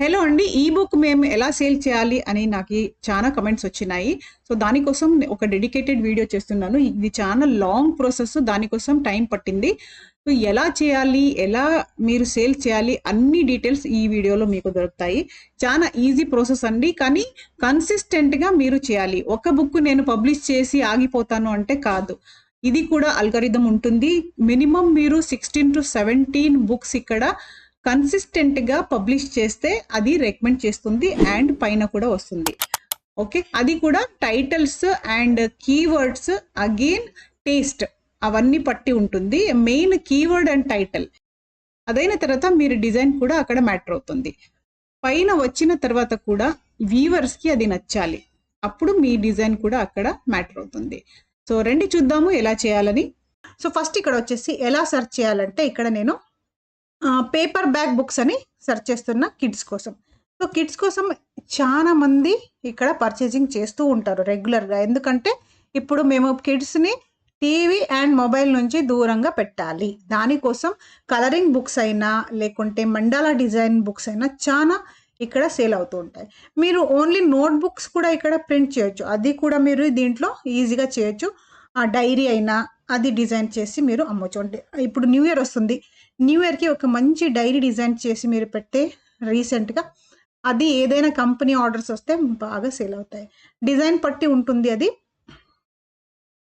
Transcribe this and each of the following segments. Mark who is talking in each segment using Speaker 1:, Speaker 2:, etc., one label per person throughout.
Speaker 1: Hello అండి. ఈ book మేము ఎలా సేల్ చేయాలి అని నాకి చాలా కమెంట్స్ వచ్చినాయి. సో, దానికోసం ఒక డెడికేటెడ్ వీడియో చేస్తున్నాను. ఇది చాలా లాంగ్ ప్రాసెస్. దానికోసం టైం పట్టింది. సో, ఎలా చేయాలి? ఎలా మీరు సేల్ చేయాలి? అన్ని డీటెయిల్స్ ఈ వీడియోలో మీకు దొరుకుతాయి. చాలా ఈజీ ప్రాసెస్ అండి. కానీ కన్సిస్టెంట్‌గా మీరు చేయాలి. ఒక బుక్ నేను పబ్లిష్ చేసి ఆగిపోతాను అంటే కాదు. ఇది కూడా అల్గారిథం ఉంటుంది. మినిమమ్ మీరు 16-17 బుక్స్ ఇక్కడ కన్సిస్టెంట్‌గా పబ్లిష్ చేస్తే అది రికమెండ్ చేస్తుంది అండ్ పైన కూడా వస్తుంది. ఓకే. అది కూడా titles and keywords again taste అవన్నీ పట్టి ఉంటుంది. Main keyword and title. అదైన తర్వాత మీరు డిజైన్ కూడా అక్కడ మ్యాటర్ అవుతుంది. పైన వచ్చిన తర్వాత కూడా వ్యూవర్స్‌కి అది నచ్చాలి. అప్పుడు మీ డిజైన్ కూడా అక్కడ మ్యాటర్ అవుతుంది. సో, రండి చూద్దాము ఎలా చేయాలని. సో, ఫస్ట్ ఇక్కడ వచ్చేసి ఎలా సెర్చ్ చేయాలంటే ఇక్కడ నేను పేపర్ బ్యాగ్ బుక్స్ అని సెర్చ్ చేస్తున్న కిడ్స్ కోసం. సో, కిడ్స్ కోసం చాలా మంది ఇక్కడ పర్చేసింగ్ చేస్తూ ఉంటారు రెగ్యులర్‌గా. ఎందుకంటే ఇప్పుడు మేము కిడ్స్‌ని టీవీ అండ్ మొబైల్ నుంచి దూరంగా పెట్టాలి. దానికోసం కలరింగ్ బుక్స్ అయినా, లేకుంటే మండాలా డిజైన్ బుక్స్ అయినా చాలా ఇక్కడ సేల్ అవుతూ ఉంటాయి. మీరు ఓన్లీ నోట్ బుక్స్ కూడా ఇక్కడ ప్రింట్ చేయొచ్చు. అది కూడా మీరు దీంట్లో ఈజీగా చేయొచ్చు. డైరీ అయినా అది డిజైన్ చేసి మీరు అమ్మొచ్చు. అంటే ఇప్పుడు న్యూ ఇయర్ వస్తుంది. న్యూ ఇయర్‌కి ఒక మంచి డైరీ డిజైన్ చేసి మీరు పెడితే రీసెంట్‌గా అది ఏదైనా కంపెనీ ఆర్డర్స్ వస్తే బాగా సేల్ అవుతాయి. డిజైన్ పట్టి ఉంటుంది అది.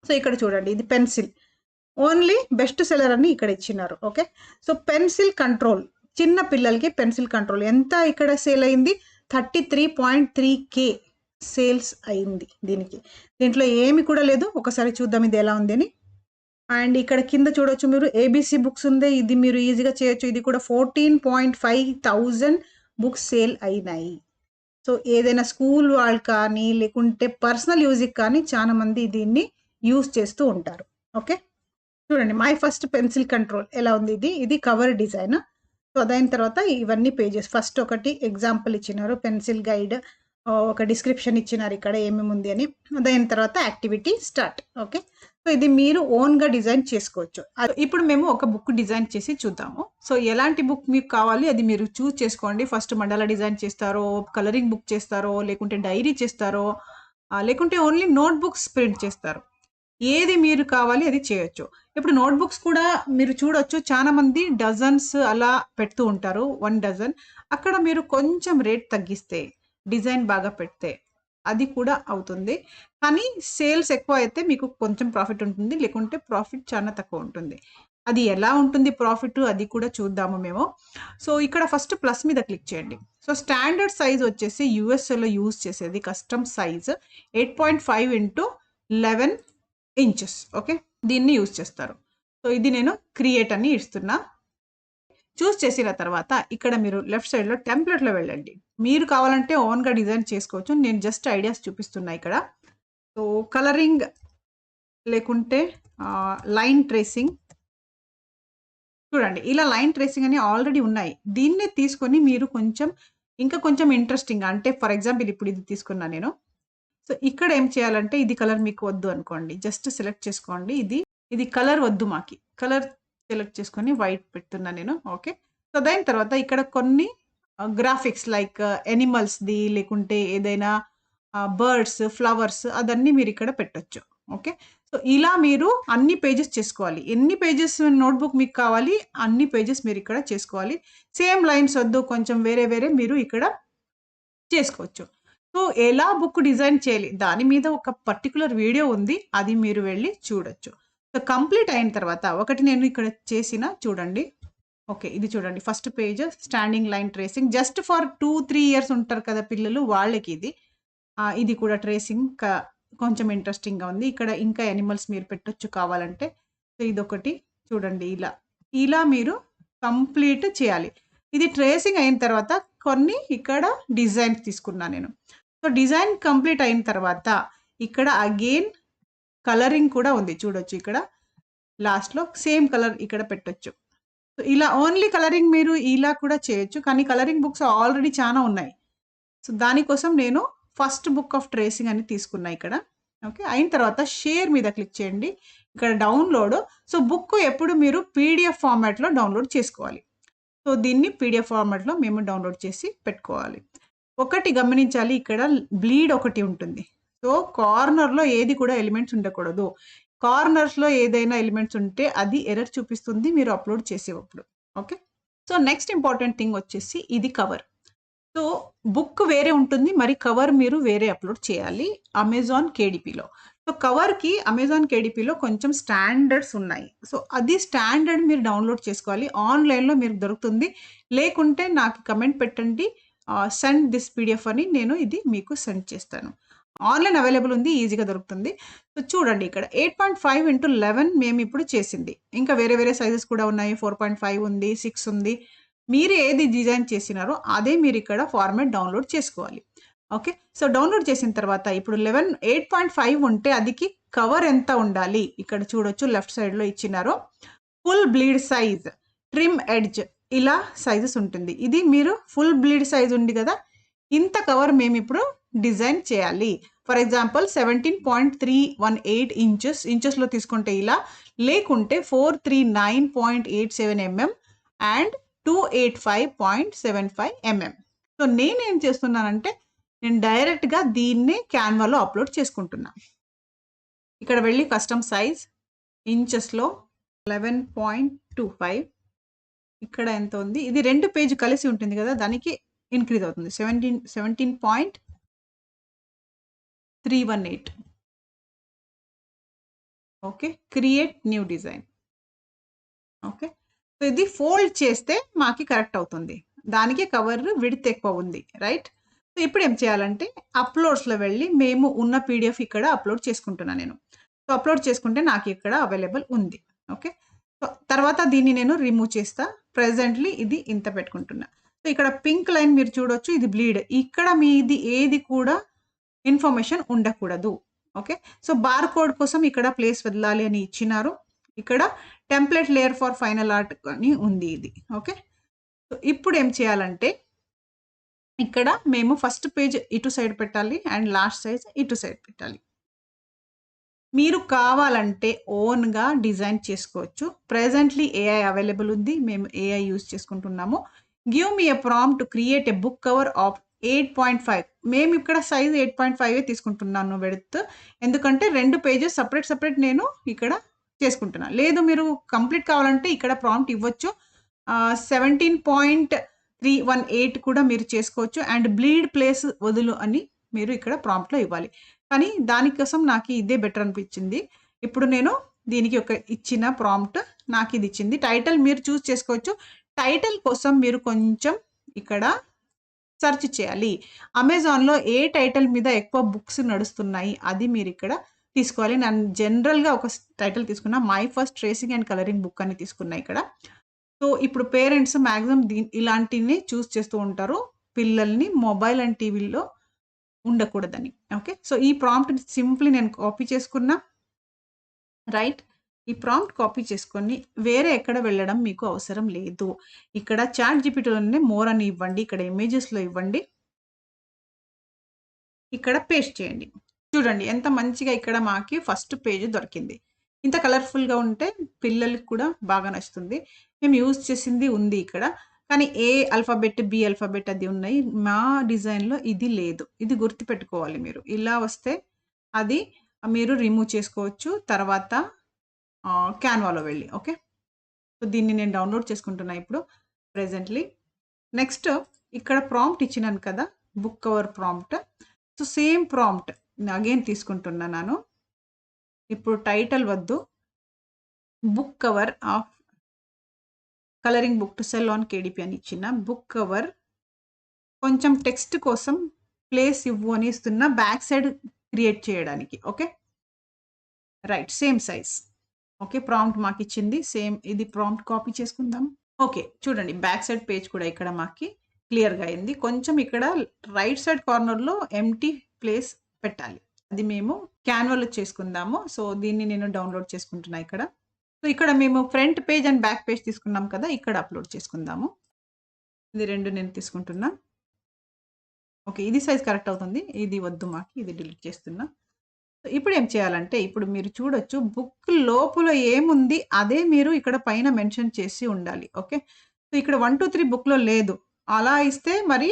Speaker 1: సో, ఇక్కడ చూడండి ఇది పెన్సిల్. ఓన్లీ బెస్ట్ సెల్లర్ అని ఇక్కడ ఇచ్చినారు. ఓకే. సో, పెన్సిల్ కంట్రోల్ చిన్న పిల్లలకి పెన్సిల్ కంట్రోల్ ఎంత ఇక్కడ సేల్ అయింది? 33.3K సేల్స్ అయింది దీనికి. దీంట్లో ఏమి కూడా లేదు. ఒకసారి చూద్దాం ఇది ఎలా ఉంది అని. అండ్ ఇక్కడ కింద చూడొచ్చు మీరు ఏబీసీ బుక్స్ ఉంది. ఇది మీరు ఈజీగా చేయొచ్చు. ఇది కూడా 14,500 బుక్స్ సేల్ అయినాయి. సో, ఏదైనా స్కూల్ వాళ్ళు కానీ, లేకుంటే పర్సనల్ యూజ్‌కి కానీ చాలా మంది దీన్ని యూజ్ చేస్తూ ఉంటారు. ఓకే. చూడండి మై ఫస్ట్ పెన్సిల్ కంట్రోల్ ఎలా ఉంది ఇది. ఇది కవర్ డిజైన్. సో, అదైన తర్వాత ఇవన్నీ పేజెస్ ఫస్ట్ ఒకటి ఎగ్జాంపుల్ ఇచ్చినారు. పెన్సిల్ గైడ్ ఒక డిస్క్రిప్షన్ ఇచ్చినారు ఇక్కడ ఏమేమి ఉంది అని. అదైన తర్వాత యాక్టివిటీ స్టార్ట్. ఓకే. సో, ఇది మీరు ఓన్‌గా డిజైన్ చేసుకోవచ్చు. ఇప్పుడు మేము ఒక బుక్ డిజైన్ చేసి చూద్దాము. సో, ఎలాంటి బుక్ మీకు కావాలి అది మీరు చూజ్ చేసుకోండి. ఫస్ట్ మండలా డిజైన్ చేస్తారో, కలరింగ్ బుక్ చేస్తారో, లేకుంటే డైరీ చేస్తారో, లేకుంటే ఓన్లీ నోట్ బుక్స్ ప్రింట్ చేస్తారో. ఏది మీరు కావాలి అది చేయొచ్చు. ఇప్పుడు నోట్ బుక్స్ కూడా మీరు చూడొచ్చు. చాలా మంది డజన్స్ అలా పెడుతూ ఉంటారు. 1 డజన్. అక్కడ మీరు కొంచెం రేట్ తగ్గిస్తే, డిజైన్ బాగా పెడితే అది కూడా అవుతుంది. కానీ సేల్స్ ఎక్కువ అయితే మీకు కొంచెం ప్రాఫిట్ ఉంటుంది. లేకుంటే ప్రాఫిట్ చాలా తక్కువ ఉంటుంది. అది ఎలా ఉంటుంది ప్రాఫిట్ అది కూడా చూద్దాము మేము. సో, ఇక్కడ ఫస్ట్ ప్లస్ మీద క్లిక్ చేయండి. సో, స్టాండర్డ్ సైజ్ వచ్చేసి యూఎస్ఏలో యూజ్ చేసేది custom size 8.5 into 11 inches. Okay. దీన్ని యూజ్ చేస్తారు. సో, ఇది నేను క్రియేట్ అని ఇస్తున్నా. చూస్ చేసిన తర్వాత ఇక్కడ మీరు లెఫ్ట్ సైడ్‌లో టెంప్లేట్‌లో వెళ్ళండి. మీరు కావాలంటే ఓన్‌గా డిజైన్ చేసుకోవచ్చు. నేను జస్ట్ ఐడియాస్ చూపిస్తున్నా ఇక్కడ. సో, కలరింగ్ లేకుంటే లైన్ ట్రేసింగ్ చూడండి. ఇలా లైన్ ట్రేసింగ్ అని ఆల్రెడీ ఉన్నాయి. దీన్నే తీసుకొని మీరు ఇంకా కొంచెం ఇంట్రెస్టింగ్‌గా అంటే ఫర్ ఎగ్జాంపుల్ ఇప్పుడు ఇది తీసుకున్నా నేను. సో, ఇక్కడ ఏం చేయాలంటే ఇది కలర్ మీకు వద్దు అనుకోండి. జస్ట్ సెలెక్ట్ చేసుకోండి. ఇది కలర్ వద్దు మాకి. కలర్ సెలెక్ట్ చేసుకొని వైట్ పెడుతున్నా నేను. ఓకే. సో, దాని తర్వాత ఇక్కడ కొన్ని గ్రాఫిక్స్ లైక్ యానిమల్స్‌ది లేకుంటే ఏదైనా బర్డ్స్, ఫ్లవర్స్ అదన్నీ మీరు ఇక్కడ పెట్టొచ్చు. ఓకే. సో, ఇలా మీరు అన్ని పేజెస్ చేసుకోవాలి. ఎన్ని పేజెస్ నోట్‌బుక్ మీకు కావాలి అన్ని పేజెస్ మీరు ఇక్కడ చేసుకోవాలి. సేమ్ లైన్స్ వద్దు. కొంచెం వేరే మీరు ఇక్కడ చేసుకోవచ్చు. సో, ఎలా బుక్ డిజైన్ చేయాలి? దాని మీద ఒక పర్టిక్యులర్ వీడియో ఉంది. అది మీరు వెళ్లి చూడొచ్చు. సో, కంప్లీట్ అయిన తర్వాత ఒకటి నేను ఇక్కడ చేసిన చూడండి. ఓకే. ఇది చూడండి first page standing line tracing just for 2-3 years ఉంటారు కదా పిల్లలు వాళ్ళకి ఇది. ఇది కూడా ట్రేసింగ్ కొంచెం ఇంట్రెస్టింగ్‌గా ఉంది. ఇక్కడ ఇంకా యానిమల్స్ మీరు పెట్టొచ్చు కావాలంటే. సో, ఇదొకటి చూడండి ఇలా మీరు కంప్లీట్ చేయాలి. ఇది ట్రేసింగ్ అయిన తర్వాత కొన్ని ఇక్కడ డిజైన్స్ తీసుకున్నా నేను. సో, డిజైన్ కంప్లీట్ అయిన తర్వాత ఇక్కడ అగైన్ కలరింగ్ కూడా ఉంది. చూడొచ్చు ఇక్కడ లాస్ట్‌లో సేమ్ కలర్ ఇక్కడ పెట్టొచ్చు. సో, ఇలా ఓన్లీ కలరింగ్ మీరు ఇలా కూడా చేయొచ్చు. కానీ కలరింగ్ బుక్స్ ఆల్రెడీ చాలా ఉన్నాయి. సో, దానికోసం నేను ఫస్ట్ బుక్ ఆఫ్ ట్రేసింగ్ అని తీసుకున్నా ఇక్కడ. ఓకే. అయిన తర్వాత షేర్ మీద క్లిక్ చేయండి. ఇక్కడ డౌన్‌లోడ్. సో, బుక్ ఎప్పుడు మీరు పీడీఎఫ్ ఫార్మాట్‌లో డౌన్‌లోడ్ చేసుకోవాలి. సో దీన్ని పీడిఎఫ్ ఫార్మాట్‌లో మేము డౌన్‌లోడ్ చేసి పెట్టుకోవాలి. ఒకటి గమనించాలి, ఇక్కడ బ్లీడ్ ఒకటి ఉంటుంది. సో కార్నర్‌లో ఏది కూడా ఎలిమెంట్స్ ఉండకూడదు. కార్నర్స్‌లో ఏదైనా ఎలిమెంట్స్ ఉంటే అది ఎర్రర్ చూపిస్తుంది మీరు అప్‌లోడ్ చేసేటప్పుడు. Okay. So next important thing వచ్చేసి ఇది కవర్. సో బుక్ వేరే ఉంటుంది. మరి కవర్ మీరు వేరే అప్‌లోడ్ చేయాలి అమెజాన్ కేడీపీలో. సో కవర్‌కి అమెజాన్ కేడీపీలో కొంచెం స్టాండర్డ్స్ ఉన్నాయి. సో అది స్టాండర్డ్ మీరు డౌన్‌లోడ్ చేసుకోవాలి. ఆన్‌లైన్‌లో మీకు దొరుకుతుంది. లేకుంటే నాకు కమెంట్ పెట్టండి. సెండ్ దిస్ పీడీఎఫ్ అని నేను ఇది మీకు సెండ్ చేస్తాను. ఆన్‌లైన్ అవైలబుల్ ఉంది. ఈజీగా దొరుకుతుంది. సో చూడండి, ఇక్కడ 8.5x11 మేమిప్పుడు చేసింది. ఇంకా వేరే వేరే సైజెస్ కూడా ఉన్నాయి. 4.5 ఉంది, 6 ఉంది. మీరు ఏది డిజైన్ చేసినారో అదే మీరు ఇక్కడ ఫార్మాట్ డౌన్‌లోడ్ చేసుకోవాలి. ఓకే. సో డౌన్‌లోడ్ చేసిన తర్వాత ఇప్పుడు 8.5 ఉంటే అదికి కవర్ ఎంత ఉండాలి? ఇక్కడ చూడొచ్చు లెఫ్ట్ సైడ్‌లో ఇచ్చినారు. Full bleed size, trim edge ఇలా సైజెస్ ఉంటుంది. ఇది మీరు ఫుల్ బ్లీడ్ సైజ్ ఉంది కదా! ఇంత కవర్ మేమిప్పుడు డిజైన్ చేయాలి. ఫర్ ఎగ్జాంపుల్ 17.318 ఇంచెస్‌లో తీసుకుంటే ఇలా, లేకుంటే 439.87 mm అండ్ 285.75 mm. సో నేనేం చేస్తున్నానంటే నేను డైరెక్ట్‌గా దీన్నే క్యాన్వాలో అప్‌లోడ్ చేసుకుంటున్నా. ఇక్కడ వెళ్ళి కస్టమ్ సైజ్ ఇంచెస్‌లో 11.25 ఇక్కడ ఎంత ఉంది? ఇది 2 పేజ్ కలిసి ఉంటుంది కదా! దానికి ఇంక్రీజ్ అవుతుంది. 17.318. Okay. Create new design. Okay. So ఇది ఫోల్డ్ చేస్తే మాకి కరెక్ట్ అవుతుంది. దానికి కవర్ విడ్త్ ఎక్కువ ఉంది. రైట్? సో ఇప్పుడు ఏం చేయాలంటే అప్‌లోడ్స్‌లో వెళ్ళి మేము ఉన్న పీడీఎఫ్ ఇక్కడ అప్‌లోడ్ చేసుకుంటున్నా నేను. సో అప్‌లోడ్ చేసుకుంటే నాకు ఇక్కడ అవైలబుల్ ఉంది. ఓకే. సో తర్వాత దీన్ని నేను రిమూవ్ చేస్తా. ప్రెజెంట్‌లీ ఇది ఇంత పెట్టుకుంటున్నా. సో ఇక్కడ పింక్ లైన్ మీరు చూడొచ్చు, ఇది బ్లీడ్. ఇక్కడ మీది ఏది కూడా ఇన్ఫర్మేషన్ ఉండకూడదు. ఓకే. సో బార్‌కోడ్ కోసం ఇక్కడ ప్లేస్ వదలాలి అని ఇచ్చినారు. ఇక్కడ template layer for final art అని ఉంది ఇది. ఓకే. సో ఇప్పుడు ఏం చేయాలంటే ఇక్కడ మేము ఫస్ట్ పేజ్ ఇటు సైడ్ పెట్టాలి అండ్ లాస్ట్ సైజ్ ఇటు సైడ్ పెట్టాలి. మీరు కావాలంటే ఓన్‌గా డిజైన్ చేసుకోవచ్చు. ప్రెజెంట్‌లీ ఏఐ అవైలబుల్ ఉంది. మేము ఏఐ యూజ్ చేసుకుంటున్నాము. Give me a prompt to create a book cover of 8.5. మేము ఇక్కడ సైజ్ 8.5 తీసుకుంటున్నాను విడ్త్. ఎందుకంటే 2 పేజెస్ సెపరేట్ నేను ఇక్కడ చేసుకుంటున్నా. లేదు మీరు కంప్లీట్ కావాలంటే ఇక్కడ ప్రాంప్ట్ ఇవ్వచ్చు. 17.318 కూడా మీరు చేసుకోవచ్చు అండ్ బ్లీడ్ ప్లేస్ వదులు అని మీరు ఇక్కడ ప్రాంప్ట్‌లో ఇవ్వాలి. కానీ దానికోసం నాకు ఇదే బెటర్ అనిపించింది. ఇప్పుడు నేను దీనికి ఒక ఇచ్చిన ప్రాంప్ట్ నాకిది ఇచ్చింది. టైటిల్ మీరు చూజ్ చేసుకోవచ్చు. టైటిల్ కోసం మీరు కొంచెం ఇక్కడ సెర్చ్ చేయాలి. అమెజాన్‌లో ఏ టైటిల్ మీద ఎక్కువ బుక్స్ నడుస్తున్నాయి అది మీరు ఇక్కడ తీసుకోవాలి. నేను జనరల్‌గా ఒక టైటిల్ తీసుకున్నా. My first tracing and colouring book అని తీసుకున్నా ఇక్కడ. సో ఇప్పుడు పేరెంట్స్ మాక్సిమం ఇలాంటివి చూజ్ చేస్తూ ఉంటారు. పిల్లల్ని మొబైల్ అండ్ టీవీల్లో ఉండకూడదని. ఓకే. సో ఈ ప్రాంప్ట్ సింప్లీ నేను కాపీ చేసుకున్నా. రైట్? ఈ ప్రాంప్ట్ కాపీ చేసుకొని వేరే ఎక్కడ వెళ్ళడం మీకు అవసరం లేదు. ఇక్కడ చాట్ జీపీటీలోనే మోర్ అని ఇవ్వండి. ఇక్కడ ఇమేజెస్‌లో ఇవ్వండి. ఇక్కడ పేస్ట్ చేయండి. చూడండి ఎంత మంచిగా ఇక్కడ మాకి ఫస్ట్ పేజ్ దొరికింది. ఇంత కలర్‌ఫుల్‌గా ఉంటే పిల్లలకి కూడా బాగా నచ్చుతుంది. మేము యూజ్ చేసింది ఉంది ఇక్కడ. కానీ ఏ ఆల్ఫాబెట్, బి ఆల్ఫాబెట్ అది ఉన్నాయి. మా డిజైన్‌లో ఇది లేదు. ఇది గుర్తుపెట్టుకోవాలి మీరు. ఇలా వస్తే అది మీరు రిమూవ్ చేసుకోవచ్చు. తర్వాత క్యాన్వాలో వెళ్ళి. ఓకే. సో దీన్ని నేను డౌన్‌లోడ్ చేసుకుంటున్నా ఇప్పుడు ప్రెజెంట్‌లీ. నెక్స్ట్ ఇక్కడ ప్రాంప్ట్ ఇచ్చినాను కదా! Book cover prompt. So same prompt again తీసుకుంటున్నా నేను. ఇప్పుడు టైటిల్ వద్దు. Book cover of colouring book to sell on KDP అని ఇచ్చిన బుక్ కవర్ కొంచెం టెక్స్ట్ కోసం ప్లేస్ ఇవ్వు అని ఇస్తున్నా బ్యాక్ సైడ్ క్రియేట్ చేయడానికి. Okay. Right. Same size. Okay. Prompt మాకిచ్చింది. సేమ్ ఇది ప్రాంప్ట్ కాపీ చేసుకుందాం. ఓకే. చూడండి బ్యాక్ సైడ్ పేజ్ కూడా ఇక్కడ మాకి క్లియర్‌గా అయింది. కొంచెం ఇక్కడ రైట్ సైడ్ కార్నర్‌లో ఎంప్టీ ప్లేస్ పెట్టాలి. అది మేము క్యాన్వాలో చేసుకుందాము. సో దీన్ని నేను డౌన్‌లోడ్ చేసుకుంటున్నా ఇక్కడ. సో ఇక్కడ మేము front page and back page తీసుకున్నాం కదా! ఇక్కడ అప్‌లోడ్ చేసుకుందాము. ఇది 2 నేను తీసుకుంటున్నా. ఓకే. ఇది సైజ్ కరెక్ట్ అవుతుంది. ఇది వద్దు మాకు. ఇది డిలీట్ చేస్తున్నా. ఇప్పుడు ఏం చేయాలంటే ఇప్పుడు మీరు చూడొచ్చు బుక్ లోపల ఏముంది అదే మీరు ఇక్కడ పైన మెన్షన్ చేసి ఉండాలి. ఓకే. సో ఇక్కడ 1, 2, 3 బుక్‌లో లేదు. అలా ఇస్తే మరి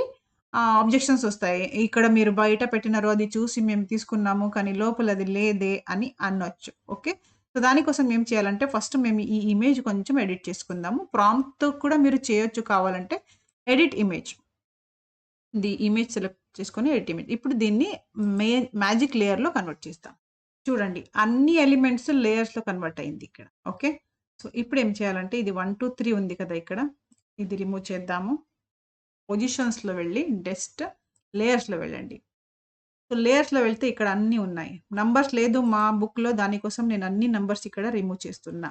Speaker 1: అబ్జెక్షన్స్ ఒస్తాయి. ఇక్కడ మీరు బయట పెట్టినారు అది చూసి మేము తీసుకున్నాము. కానీ లోపల అది లేదే అని అనొచ్చు. ఓకే. సో దానికోసం ఏం చేయాలంటే ఫస్ట్ మేము ఈ ఇమేజ్ కొంచెం ఎడిట్ చేసుకుందాము. ప్రాంప్ట్‌తో కూడా మీరు చేయొచ్చు కావాలంటే. Edit image. ఇమేజ్ సెలెక్ట్ చేసుకొని ఎడిట్ ఇమేజ్. ఇప్పుడు దీన్ని మ్యాజిక్ లేయర్‌లో కన్వర్ట్ చేస్తాం. చూడండి అన్ని ఎలిమెంట్స్ లేయర్స్‌లో కన్వర్ట్ అయింది ఇక్కడ. ఓకే. సో ఇప్పుడు ఏం చేయాలంటే ఇది 1, 2, 3 ఉంది కదా ఇక్కడ. ఇది రిమూవ్ చేద్దాము. పొజిషన్స్‌లో వెళ్ళి జస్ట్ లేయర్స్‌లో వెళ్ళండి. సో లేయర్స్‌లో వెళ్తే ఇక్కడ అన్నీ ఉన్నాయి. నంబర్స్ లేదు మా బుక్‌లో దానికోసం నేను అన్ని నంబర్స్ ఇక్కడ రిమూవ్ చేస్తున్నా.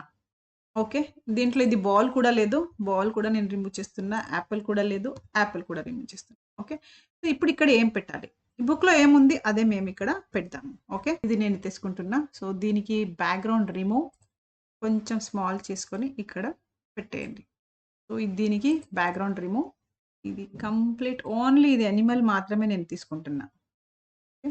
Speaker 1: ఓకే. దీంట్లో ఇది బాల్ కూడా లేదు. బాల్ కూడా నేను రిమూవ్ చేస్తున్నా. యాపిల్ కూడా లేదు. యాపిల్ కూడా రిమూవ్ చేస్తున్నా. ఓకే. సో ఇప్పుడు ఇక్కడ ఏం పెట్టాలి? ఈ బుక్‌లో ఏముంది అదే మేము ఇక్కడ పెడతాము. ఓకే. ఇది నేను తీసుకుంటున్నా. సో దీనికి బ్యాక్‌గ్రౌండ్ రిమూవ్ కొంచెం స్మాల్ చేసుకొని ఇక్కడ పెట్టేయండి. సో దీనికి బ్యాక్‌గ్రౌండ్ రిమూవ్. ఇది కంప్లీట్ ఓన్లీ ఇది యానిమల్ మాత్రమే నేను తీసుకుంటున్నా. ఓకే.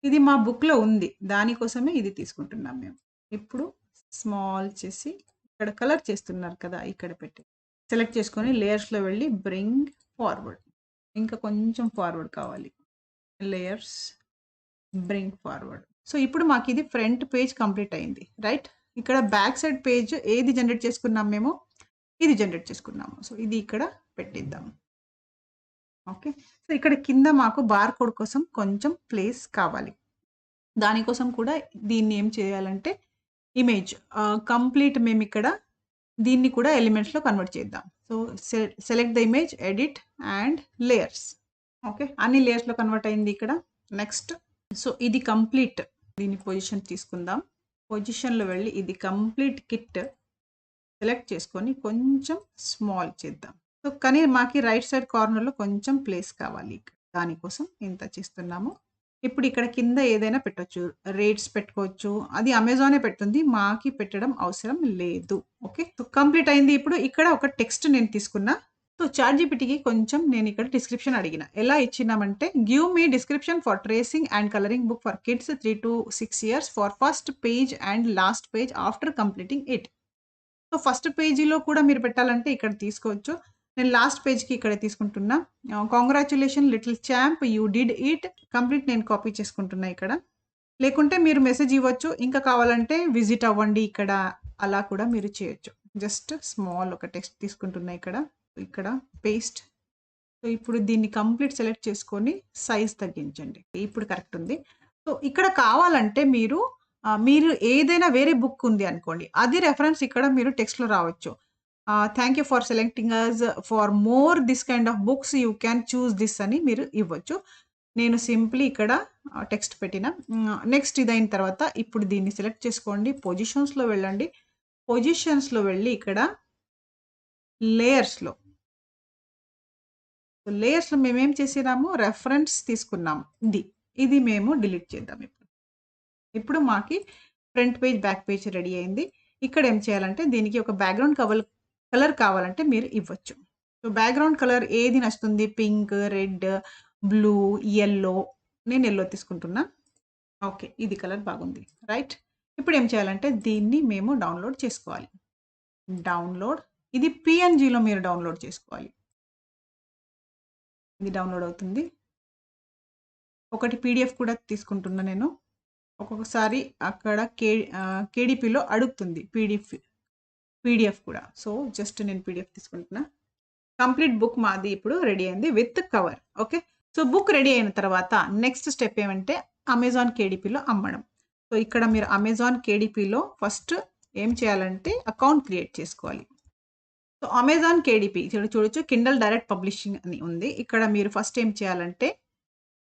Speaker 1: ఇది మా బుక్‌లో ఉంది. దానికోసమే ఇది తీసుకుంటున్నాం మేము. ఇప్పుడు స్మాల్ చేసి ఇక్కడ కలర్ చేస్తున్నారు కదా! ఇక్కడ పెట్టి. సెలెక్ట్ చేసుకొని లేయర్స్‌లో వెళ్ళి బ్రింగ్ ఫార్వర్డ్. ఇంకా కొంచెం ఫార్వర్డ్ కావాలి. Layers bring forward. సో ఇప్పుడు మాకిది ఫ్రంట్ పేజ్ కంప్లీట్ అయింది. రైట్? ఇక్కడ బ్యాక్ సైడ్ పేజ్ ఏది జనరేట్ చేసుకున్నాం మేము? ఇది జనరేట్ చేసుకున్నాము. సో ఇది ఇక్కడ పెట్టిద్దాం. ఓకే. సో ఇక్కడ కింద మాకు బార్‌కోడ్ కోసం కొంచెం ప్లేస్ కావాలి. దానికోసం కూడా దీన్ని ఏం చేయాలంటే ఇమేజ్ కంప్లీట్ మేమిక్కడ దీన్ని కూడా ఎలిమెంట్స్‌లో కన్వర్ట్ చేద్దాం. So select the image, edit and layers. Okay. అన్ని లేయర్స్‌లో కన్వర్ట్ అయింది ఇక్కడ. నెక్స్ట్ సో ఇది కంప్లీట్. దీని పొజిషన్ తీసుకుందాం. పొజిషన్‌లో వెళ్ళి ఇది కంప్లీట్ కిట్ సెలెక్ట్ చేసుకొని కొంచెం స్మాల్ చేద్దాం. సో కానీ మాకి రైట్ సైడ్ కార్నర్‌లో కొంచెం ప్లేస్ కావాలి. దానికోసం ఇంత చేస్తున్నాము. ఇప్పుడు ఇక్కడ కింద ఏదైనా పెట్టొచ్చు. రేట్స్ పెట్టుకోవచ్చు. అది అమెజానే పెడుతుంది. మాకి పెట్టడం అవసరం లేదు. ఓకే. సో కంప్లీట్ అయింది. ఇప్పుడు ఇక్కడ ఒక టెక్స్ట్ నేను తీసుకున్నా. సో చాట్‌జీపీటీకి కొంచెం నేను ఇక్కడ డిస్క్రిప్షన్ అడిగిన. ఎలా ఇచ్చినామంటే give me description for tracing and colouring book for kids 3-6 years for first page and last page after completing it. So first పేజీలో కూడా మీరు పెట్టాలంటే ఇక్కడ తీసుకోవచ్చు. నేను లాస్ట్ పేజ్‌కి ఇక్కడ తీసుకుంటున్నా. Congratulation little champ you did it. Complete నేను కాపీ చేసుకుంటున్నా ఇక్కడ. లేకుంటే మీరు మెసేజ్ ఇవ్వచ్చు. ఇంకా కావాలంటే విజిట్ అవ్వండి ఇక్కడ. అలా కూడా మీరు చేయొచ్చు. జస్ట్ స్మాల్ ఒక టెక్స్ట్ తీసుకుంటున్నా ఇక్కడ. ఇక్కడ పేస్ట్. సో ఇప్పుడు దీన్ని కంప్లీట్ సెలెక్ట్ చేసుకొని సైజ్ తగ్గించండి. ఇప్పుడు కరెక్ట్ ఉంది. సో ఇక్కడ కావాలంటే మీరు ఏదైనా వేరే బుక్ ఉంది అనుకోండి. అది రెఫరెన్స్ ఇక్కడ మీరు టెక్స్ట్‌లో రావచ్చు. Thank you for selecting us for more this kind of books you can choose this అని మీరు ఇవ్వచ్చు. నేను సింప్లీ ఇక్కడ టెక్స్ట్ పెట్టిన. నెక్స్ట్ ఇదయిన తర్వాత ఇప్పుడు దీన్ని సెలెక్ట్ చేసుకోండి. పొజిషన్స్‌లో వెళ్ళండి. పొజిషన్స్‌లో వెళ్ళి ఇక్కడ లేయర్స్‌లో లేయర్స్‌లో మేమేం చేసినాము రెఫరెన్స్ తీసుకున్నాము. ఇది మేము డిలీట్ చేద్దాం ఇప్పుడు. ఇప్పుడు మాకి front page, back page ready అయింది. ఇక్కడ ఏం చేయాలంటే దీనికి ఒక బ్యాక్‌గ్రౌండ్ కలర్ కావాలంటే మీరు ఇవ్వచ్చు. సో బ్యాక్‌గ్రౌండ్ కలర్ ఏది నచ్చుతుంది? Pink, red, blue, yellow. నేను యెల్లో తీసుకుంటున్నా. ఓకే. ఇది కలర్ బాగుంది. రైట్? ఇప్పుడు ఏం చేయాలంటే దీన్ని మేము డౌన్‌లోడ్ చేసుకోవాలి. డౌన్‌లోడ్. ఇది పీఎన్‌జీలో మీరు డౌన్‌లోడ్ చేసుకోవాలి. ఇది డౌన్‌లోడ్ అవుతుంది. ఒకటి పీడీఎఫ్ కూడా తీసుకుంటున్నా నేను. ఒక్కొక్కసారి అక్కడ కేడీపీలో అడుగుతుంది పీడీఎఫ్ కూడా. సో జస్ట్ నేను పీడీఎఫ్ తీసుకుంటున్నా. కంప్లీట్ బుక్ మాది ఇప్పుడు రెడీ అయింది with cover. Okay. So book ready అయిన తర్వాత నెక్స్ట్ స్టెప్ ఏమంటే అమెజాన్ కేడీపీలో అమ్మడం. సో ఇక్కడ మీరు అమెజాన్ కేడీపీలో ఫస్ట్ ఏం చేయాలంటే అకౌంట్ క్రియేట్ చేసుకోవాలి. సో అమెజాన్ కేడీపీ ఇక్కడ చూడొచ్చు కిండల్ డైరెక్ట్ పబ్లిషింగ్ అని ఉంది. ఇక్కడ మీరు ఫస్ట్ ఏం చేయాలంటే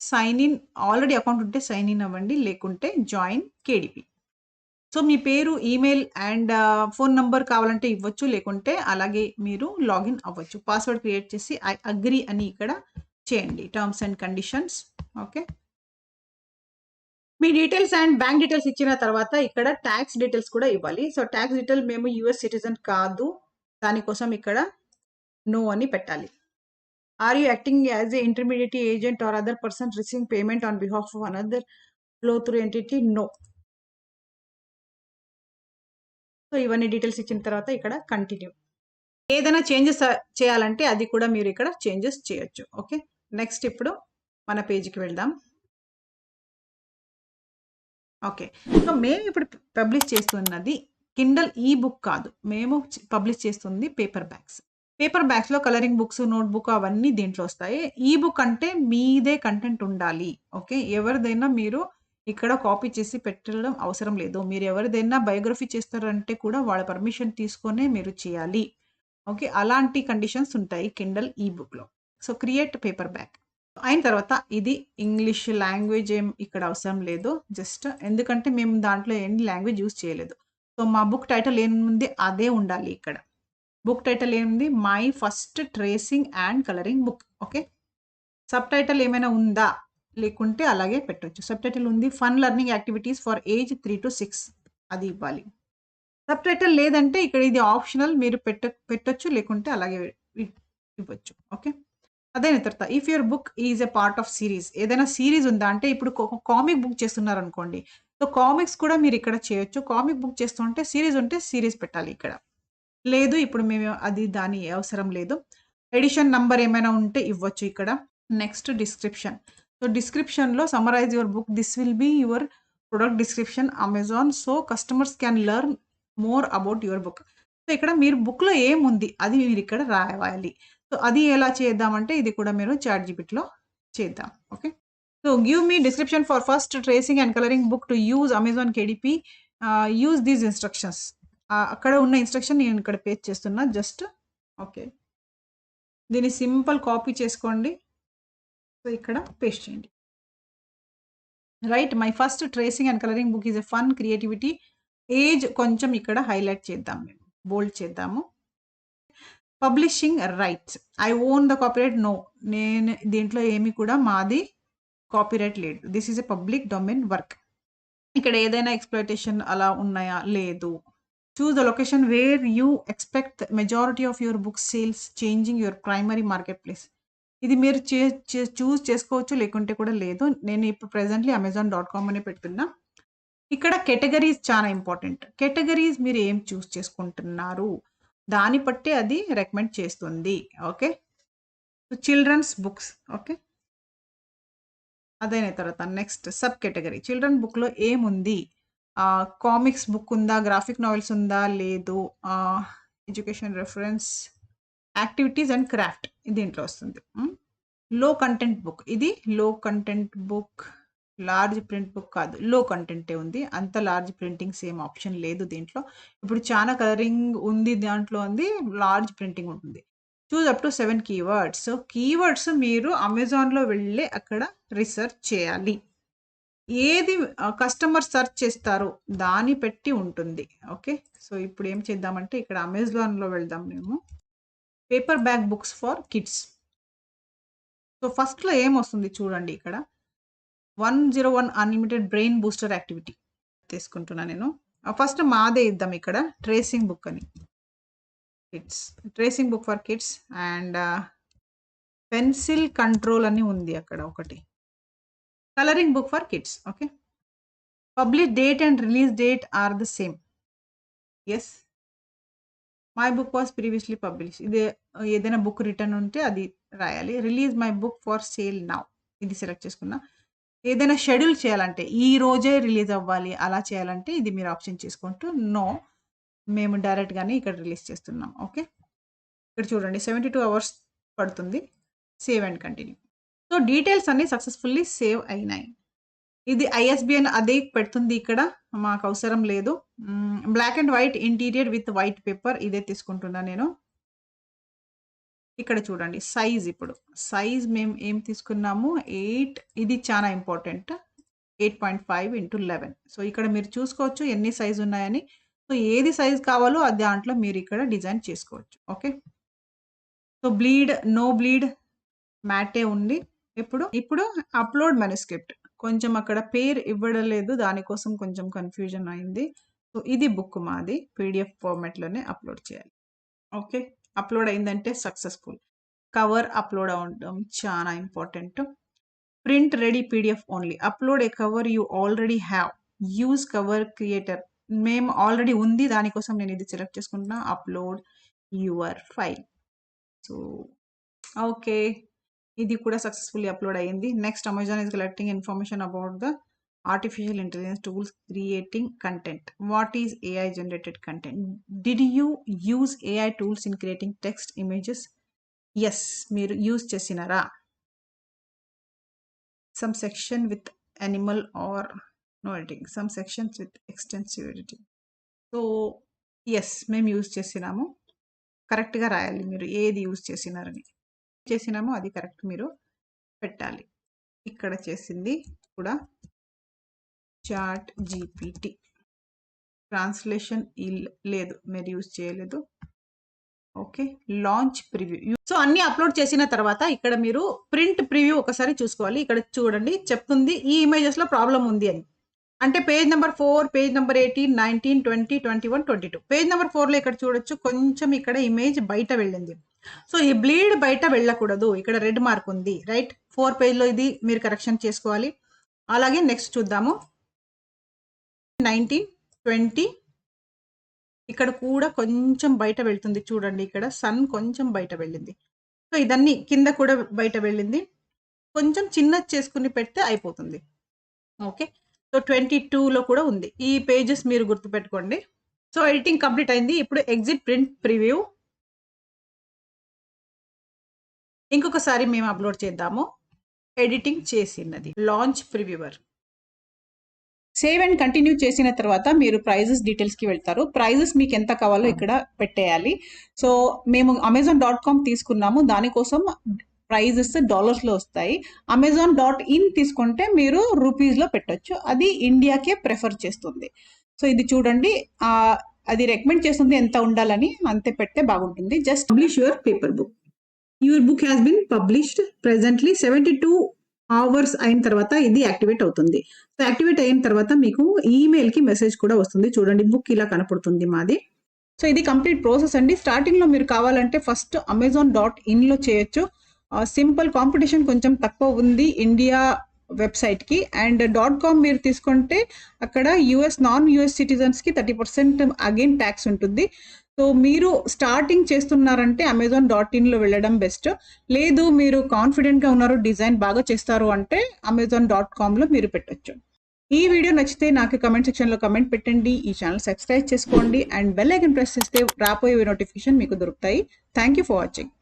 Speaker 1: సైన్ ఇన్ ఆల్రెడీ అకౌంట్ ఉంటే సైన్ ఇన్ అవ్వండి. లేకుంటే జాయిన్ కేడీపీ. సో మీ పేరు, ఈమెయిల్ అండ్ ఫోన్ నంబర్ కావాలంటే ఇవ్వచ్చు. లేకుంటే అలాగే మీరు లాగిన్ అవ్వచ్చు. పాస్వర్డ్ క్రియేట్ చేసి ఐ అగ్రీ అని ఇక్కడ చేయండి. Terms and conditions. ఓకే. మీ డీటెయిల్స్ అండ్ బ్యాంక్ డీటెయిల్స్ ఇచ్చిన తర్వాత ఇక్కడ టాక్స్ డీటెయిల్స్ కూడా ఇవ్వాలి. సో టాక్స్ డీటెయిల్ మేము యూఎస్ సిటిజన్ కాదు. దానికోసం ఇక్కడ నో అని పెట్టాలి. Are you acting as a intermediate agent or other person receiving payment on behalf of another flow through entity? No. So ఇవన్నీ డీటెయిల్స్ ఇచ్చిన తర్వాత ఇక్కడ కంటిన్యూ. ఏదైనా చేంజెస్ చేయాలంటే అది కూడా మీరు ఇక్కడ చేంజెస్ చేయొచ్చు. ఓకే, నెక్స్ట్ ఇప్పుడు మన పేజ్కి వెళ్దాం. ఓకే, సో మేము ఇప్పుడు పబ్లిష్ చేస్తున్నది కిండల్ ఈ బుక్ కాదు, మేము పబ్లిష్ చేస్తుంది పేపర్ బ్యాగ్స్. పేపర్ బ్యాగ్స్లో కలరింగ్ బుక్స్, నోట్బుక్ అవన్నీ దీంట్లో వస్తాయి. ఈ బుక్ అంటే మీదే కంటెంట్ ఉండాలి. ఓకే, ఎవరిదైనా మీరు ఇక్కడ కాపీ చేసి పెట్టడం అవసరం లేదు. మీరు ఎవరిదైనా బయోగ్రఫీ చేస్తారంటే కూడా వాళ్ళ పర్మిషన్ తీసుకొనే మీరు చేయాలి. ఓకే, అలాంటి కండిషన్స్ ఉంటాయి కిండల్ ఈ బుక్లో. సో క్రియేట్ పేపర్ బ్యాగ్ అయిన తర్వాత ఇది ఇంగ్లీష్ లాంగ్వేజ్ ఏం ఇక్కడ అవసరం లేదు. జస్ట్ ఎందుకంటే మేము దాంట్లో ఎన్ని లాంగ్వేజ్ యూజ్ చేయలేదు. సో మా బుక్ టైటిల్ ఏముంది అదే ఉండాలి ఇక్కడ. బుక్ టైటిల్ ఏముంది? My first tracing and colouring book. Okay, sub title ఏమైనా ఉందా? లేకుంటే అలాగే పెట్టొచ్చు. సబ్ టైటిల్ ఉంది, fun learning activities for age 3 to 6 అది ఇవ్వాలి. సబ్ టైటిల్ లేదంటే ఇక్కడ ఇది ఆప్షనల్, మీరు పెట్టొచ్చు, లేకుంటే అలాగే ఇవ్వచ్చు. ఓకే, అదే తర్వాత if your book is a part of series, ఏదైనా సిరీస్ ఉందా అంటే ఇప్పుడు కామిక్ బుక్ చేస్తున్నారు అనుకోండి, సో కామిక్స్ కూడా మీరు ఇక్కడ చేయొచ్చు. కామిక్ బుక్ చేస్తుంటే సిరీస్ ఉంటే సిరీస్ పెట్టాలి ఇక్కడ. లేదు ఇప్పుడు మేము అది దాని అవసరం లేదు. ఎడిషన్ నంబర్ ఏమైనా ఉంటే ఇవ్వచ్చు ఇక్కడ. Next description. సో డిస్క్రిప్షన్లో summarize your book, this will be your product description Amazon, so customers can learn more about your book. So ఇక్కడ మీరు బుక్లో ఏముంది అది మీరు ఇక్కడ రాయాలి. సో అది ఎలా చేద్దామంటే ఇది కూడా మీరు చాట్ జీపీటీలో చేద్దాం. Okay, so give me description for first tracing and colouring book to use Amazon KDP, use these instructions. అక్కడ ఉన్న ఇన్స్ట్రక్షన్ నేను ఇక్కడ పేస్ట్ చేస్తున్నా జస్ట్. ఓకే, దీన్ని సింపుల్ కాపీ చేసుకోండి. సో ఇక్కడ పేస్ట్ చేయండి. Right, my first tracing and colouring book is a fun creativity. Age కొంచెం ఇక్కడ హైలైట్ చేద్దాం, మేము బోల్డ్ చేద్దాము. Publishing rights, I own the copyright. No, నేను దీంట్లో ఏమి కూడా మాది కాపీరైట్ లేదు. This is a public domain work. ఇక్కడ ఏదైనా ఎక్స్‌ప్లాయిటేషన్ అలా ఉన్నాయా? లేదు. Choose the location where you expect majority of your book sales changing your primary market place. ఇది మీరు చూస్ చేసుకోవచ్చు, లేకుంటే కూడా లేదు. నేను ఇప్పుడు ప్రెజెంట్‌లీ amazon.com అనే పెడుతున్నా. ఇక్కడ కేటగరీస్ చాలా ఇంపార్టెంట్. కేటగరీస్ మీరు ఏం చూస్ చేసుకుంటున్నారు దాన్ని బట్టి అది రికమెండ్ చేస్తుంది. Okay, children's books. ఓకే, అదైన తర్వాత నెక్స్ట్ సబ్ కేటగిరీ. చిల్డ్రన్ బుక్‌లో ఏముంది? కామిక్స్ బుక్ ఉందా? గ్రాఫిక్ నావెల్స్ ఉందా? లేదు. Education reference, activities and craft దీంట్లో వస్తుంది. లో కంటెంట్ బుక్, ఇది లో content book. Large print book కాదు, లో కంటెంటే ఉంది. అంత లార్జ్ ప్రింటింగ్స్ ఏం ఆప్షన్ లేదు దీంట్లో. ఇప్పుడు చాలా కలరింగ్ ఉంది దాంట్లో ఉంది, లార్జ్ ప్రింటింగ్ ఉంటుంది. Choose up to 7 keywords. So keywords మీరు అమెజాన్లో వెళ్ళి అక్కడ రీసెర్చ్ చేయాలి. ఏది కస్టమర్ సెర్చ్ చేస్తారో దాన్ని పెట్టి ఉంటుంది. ఓకే, సో ఇప్పుడు ఏం చేద్దామంటే ఇక్కడ అమెజాన్లో వెళ్దాం మేము. Paper bag books for kids. So ఫస్ట్లో ఏమొస్తుంది చూడండి ఇక్కడ, 101 అన్లిమిటెడ్ బ్రెయిన్ బూస్టర్ యాక్టివిటీ తీసుకుంటున్నా నేను. ఫస్ట్ మాదే ఇద్దాం ఇక్కడ, ట్రేసింగ్ బుక్ అని. Kids tracing book for kids and pencil control అని ఉంది అక్కడ ఒకటి. Colouring book for kids. Okay, publish date and release date are the same. Yes, my book was previously publish. ఇదే ఏదైనా బుక్ రిటర్న్ ఉంటే అది రాయాలి. Release my book for sale now, ఇది సెలెక్ట్ చేసుకున్నా. ఏదైనా షెడ్యూల్ చేయాలంటే ఈ రోజే రిలీజ్ అవ్వాలి అలా చేయాలంటే ఇది మీరు ఆప్షన్ చేసుకుంటూ నో, మేము డైరెక్ట్గానే ఇక్కడ రిలీజ్ చేస్తున్నాం. ఓకే, ఇక్కడ చూడండి 72 అవర్స్ పడుతుంది. Save and continue. So details అన్నీ సక్సెస్ఫుల్లీ సేవ్ అయినాయి. ఇది ఐఎస్బిఎన్ అదే పెడుతుంది ఇక్కడ, మాకు అవసరం లేదు. Black and white interior with white paper ఇదే తీసుకుంటున్నా నేను. ఇక్కడ చూడండి సైజ్. ఇప్పుడు సైజ్ మేము ఏం తీసుకున్నాము 8, ఇది చాలా ఇంపార్టెంట్. 8.5 x 11. సో ఇక్కడ మీరు చూసుకోవచ్చు ఎన్ని సైజ్ ఉన్నాయని. సో ఏది సైజ్ కావాలో అది దాంట్లో మీరు ఇక్కడ డిజైన్ చేసుకోవచ్చు. Okay, so bleed, no bleed, మ్యాటే ఉంది. ఇప్పుడు అప్లోడ్ మెనుస్క్రిప్ట్. కొంచెం అక్కడ పేరు ఇవ్వడలేదు, దానికోసం కొంచెం కన్ఫ్యూజన్ అయింది. సో ఇది బుక్ మాది పీడిఎఫ్ ఫార్మాట్లోనే అప్లోడ్ చేయాలి. ఓకే, అప్లోడ్ అయిందంటే సక్సెస్ఫుల్. కవర్ అప్లోడ్ అవడం చాలా important. Print ready PDF only. Upload A cover you already have. Use cover creator, మేము ఆల్రెడీ ఉంది దానికోసం నేను ఇది సెలెక్ట్ చేసుకుంటున్నా. Upload your file. So okay, ఇది కూడా సక్సెస్ఫుల్లీ అప్లోడ్ అయ్యింది. Next, Amazon is collecting information about the artificial intelligence tools creating content. What is AI generated content? Did you use AI tools in creating text, images? Yes, మీరు use చేసినారా? Some section with animal or no editing, some sections with extensive editing. So yes, మేము use చేసినాము. కరెక్ట్గా రాయాలి మీరు ఏది use చేసినారని. చేసినామో అది కరెక్ట్ మీరు పెట్టాలి. ఇక్కడ చేసింది కూడా చాట్ జీపీటీ. ట్రాన్స్లేషన్ లేదు, మీరు యూజ్ చేయలేదు. Okay, launch preview. సో అన్ని అప్లోడ్ చేసిన తర్వాత ఇక్కడ మీరు ప్రింట్ ప్రివ్యూ ఒకసారి చూసుకోవాలి. ఇక్కడ చూడండి, చెప్తుంది ఈ ఇమేజెస్లో ప్రాబ్లం ఉంది అని. అంటే page number 4, page number 18, 19, 20, 21, 22. Page number 4లో ఇక్కడ చూడొచ్చు, కొంచెం ఇక్కడ ఇమేజ్ బయట వెళ్ళింది. సో ఈ బ్లీడ్ బయట వెళ్ళకూడదు, ఇక్కడ రెడ్ మార్క్ ఉంది, రైట్? 4 పేజ్లో ఇది మీరు కరెక్షన్ చేసుకోవాలి. అలాగే నెక్స్ట్ చూద్దాము. 19, 20 ఇక్కడ కూడా కొంచెం బయట వెళ్తుంది చూడండి. ఇక్కడ సన్ కొంచెం బయట వెళ్ళింది. సో ఇదన్నీ కింద కూడా బయట వెళ్ళింది. కొంచెం చిన్నది చేసుకుని పెడితే అయిపోతుంది. ఓకే, సో 22లో కూడా ఉంది. ఈ పేజెస్ మీరు గుర్తుపెట్టుకోండి. సో ఎడిటింగ్ కంప్లీట్ అయింది. ఇప్పుడు ఎగ్జిట్ ప్రింట్ ప్రివ్యూ. ఇంకొకసారి మేము అప్లోడ్ చేద్దాము. ఎడిటింగ్ చేసినది లాంచ్ ప్రివ్యూవర్. సేవ్ అండ్ కంటిన్యూ చేసిన తర్వాత మీరు ప్రైజెస్ డీటెయిల్స్కి వెళ్తారు. ప్రైజెస్ మీకు ఎంత కావాలో ఇక్కడ పెట్టేయాలి. సో మేము Amazon.com తీసుకున్నాము, దానికోసం ప్రైజెస్ డాలర్స్లో వస్తాయి. Amazon.in తీసుకుంటే మీరు రూపీస్లో పెట్టొచ్చు, అది ఇండియాకే ప్రిఫర్ చేస్తుంది. సో ఇది చూడండి, అది రికమెండ్ చేస్తుంది ఎంత ఉండాలని, అంతే పెడితే బాగుంటుంది. Just publish your paper book. Your book has been published presently 72 hours అయిన తర్వాత ఇది యాక్టివేట్ అవుతుంది. సో యాక్టివేట్ అయిన తర్వాత మీకు ఈమెయిల్కి మెసేజ్ కూడా వస్తుంది. చూడండి, బుక్ ఇలా కనపడుతుంది మాది. సో ఇది కంప్లీట్ ప్రాసెస్ అండి. స్టార్టింగ్లో మీరు కావాలంటే ఫస్ట్ Amazon.inలో చేయొచ్చు. సింపుల్, కాంపిటీషన్ కొంచెం తక్కువ ఉంది ఇండియా వెబ్సైట్కి. అండ్ .com మీరు తీసుకుంటే అక్కడ నాన్ యూఎస్ సిటిజన్స్కి 30% అగైన్ ట్యాక్స్ ఉంటుంది. సో మీరు స్టార్టింగ్ చేస్తున్నారంటే Amazon.inలో వెళ్ళడం బెస్ట్. లేదు మీరు కాన్ఫిడెంట్గా ఉన్నారు, డిజైన్ బాగా చేస్తారు అంటే Amazon.comలో మీరు పెట్టొచ్చు. ఈ వీడియో నచ్చితే నాకు కమెంట్ సెక్షన్లో కమెంట్ పెట్టండి. ఈ ఛానల్ సబ్స్క్రైబ్ చేసుకోండి అండ్ బెల్ ఐకాన్ ప్రెస్ చేస్తే రాబోయే నోటిఫికేషన్ మీకు దొరుకుతాయి. Thank you for watching.